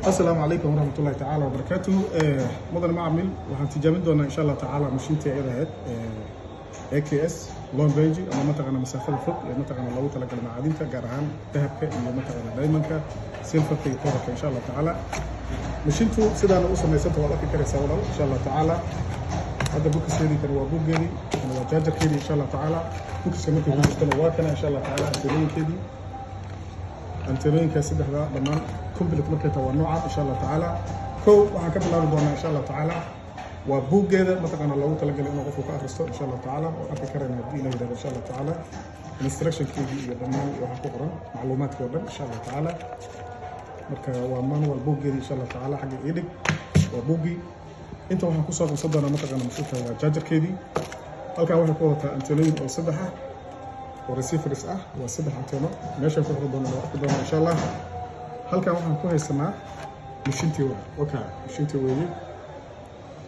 السلام عليكم ورحمة الله تعالى وبركاته. مدن معمل waxaan tijaabin doonaa insha Allah tacaala mashiintii ay ahayd AKS long range ama mataqaana masaafada fog ee mataqaana loogu talagalay macaadinta gaar ahaan dahabka iyo mataqaana diamondka silverka iyo qorka insha Allah tacaala. mashiintu sidaan u sameysanta waa arki karaysaa walaal insha Allah tacaala. hadda bukiseedii kan waa bugeedii kan waa jaajarkeedii insha Allah tacaala. bukiska markii ku jirtana waa kana insha Allah tacaala antenooyinkeedii antenooyinka saddexda dhammaan complete markay tahay waa noocan insha Allah tacaala. kow waxaan ka bilaabi doonaa insha Allah tacaala waa buuggeeda mataqaana loogu talagalay inuu qofku ka akhristo insha Allah tacaala oo arki karayna haddii la yidhahdo insha Allah tacaala instructionkeedii iyo dhammaan waxa ku qoran macluumaadkii oo dhan insha Allah tacaala. marka waa manual buuggeedii insha Allah tacaala xagga ii dhig waa buuggii. inta waxaan kusoo qabsan doonaa mataqaana mashiinta waa jaajarkeedii. halkan waxay ku wadataa antenooyin oo saddex ah oo receivers ah waa saddex anteno meeshaan ku xiri doonaa arki doonaa insha Allah. halkan waxaan ku haysanaa mashiintii mashiintii weeye.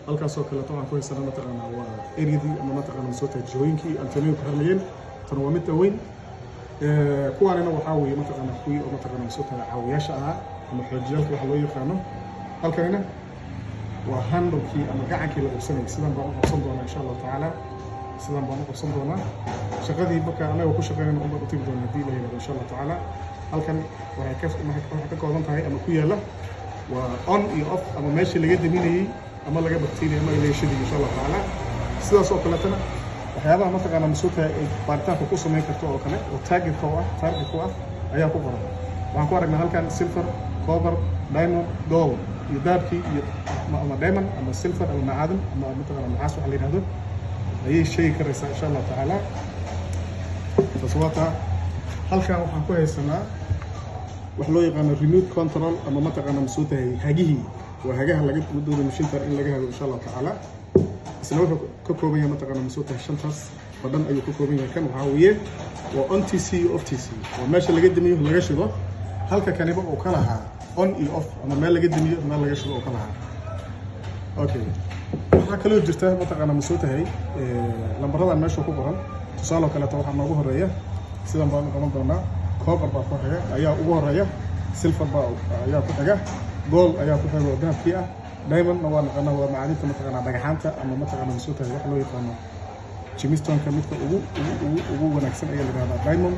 halkaasoo kale waxaan ku haysanaa mataqaana waa areadii ama mataqaana soo taajihooyinkii antenooyinku xirmayeen. tan waa midda weyn. kuwaanina waxaa weeye mataqaana kuwii oo mataqaana soo tahay caawiyaasha ahaa ama xoojiyaalka waxa loo yaqaano. halkanina waa handlekii ama gacankii la qabsanayay. sidaan baan u qabsan doonaa insha Allah tacaala. sidaan baan u qabsan doonaa shaqadii marka anaga ku shaqeynayna u tagi doonaa haddii la yidhahdo insha Allah tacaala. halkan waxay ka kooban tahay ama ku yaala waa on iyo off ama meeshii laga daminayay ama laga baktiinay ama ileeshadii insha Allah tacaala. sidaas oo kaleetana waxyaabaha mataqaana masuulka ay baaritaanka ku samayn karto oo kale oo target ku ah ayaa ku qoran. waxaan ku aragnaa halkan silver, copper, diamond, gold iyo dahabkii iyo ama diamond ama silver ama macaadan ama mataqaana macaas waxa la yidhahdo ayay sheegi karaysaa insha Allah tacaala. taas waa taa. halkan waxaan ku haysanaa wax loo yaqaano remote control ama mataqaana masuultahay hagihii waa hagaha laga doodo mashiinta in laga hago insha Allah tacaala. isla wuxuu ka kooban yahay mataqaana masuultahay shantaas badhan ayuu ka kooban yahay. kan waxaa weeye waa on TC iyo off TC waa meesha laga damiyo laga shido. halka kaniba uu ka lahaa on iyo off ama meel laga damiyo meel laga shido uu ka lahaa. okay waxaa kaloo jirta mataqaana masuultahay lambaradan meesha ku qoran. tusaaloo kaleeto waxaa noogu horeeya sidaan baan u qaban doonaa. copper baa ku xiga ayaa ugu horeeya, silver baa ayaa ku xiga, gold ayaa ku xiga oo dahabkii ah, diamondna waa naqaanaa waa macaadinta mataqaana dhagaxaanta ama mataqaana masuultahay wax loo yaqaano gemstoonka midka ugu wanaagsan ayaa la yidhahdaa diamond.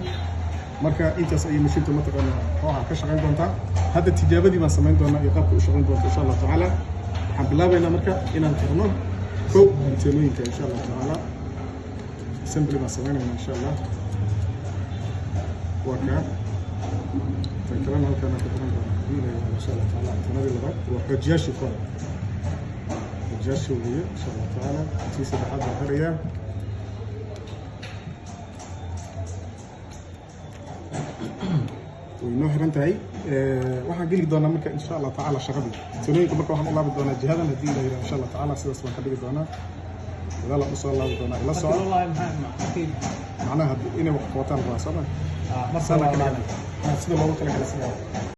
marka intaas ayay mashiinta mataqaana waxaa ka shaqayn doontaa. hadda tijaabadii baan samayn doonaa iyo qaabka u shaqayn doonta insha Allah tacaala. waxaan bilaabaynaa marka inaan xirno kow antenooyinka insha Allah tacaala. assembly baan samaynaynaa insha Allah. وكا فكرنا هل كان كتبنا إلى إن شاء الله تعالى تنادي لغات وحجاش الفرق حجاش وهي إن شاء الله تعالى تيسي بحد الحرية وينوحر انتهي waxaan geli doonaa marka insha Allah tacaala shaqadii tanooyinka marka waxaan u laabi doonaa jihadan haddii la yidhahdo insha Allah tacaala. sidaas baan ka dhigi doonaa walaal aan usoo laabi doonaa ila soco macnaha inay wax qabataan rabaa soo ma sida loogu talagalay sida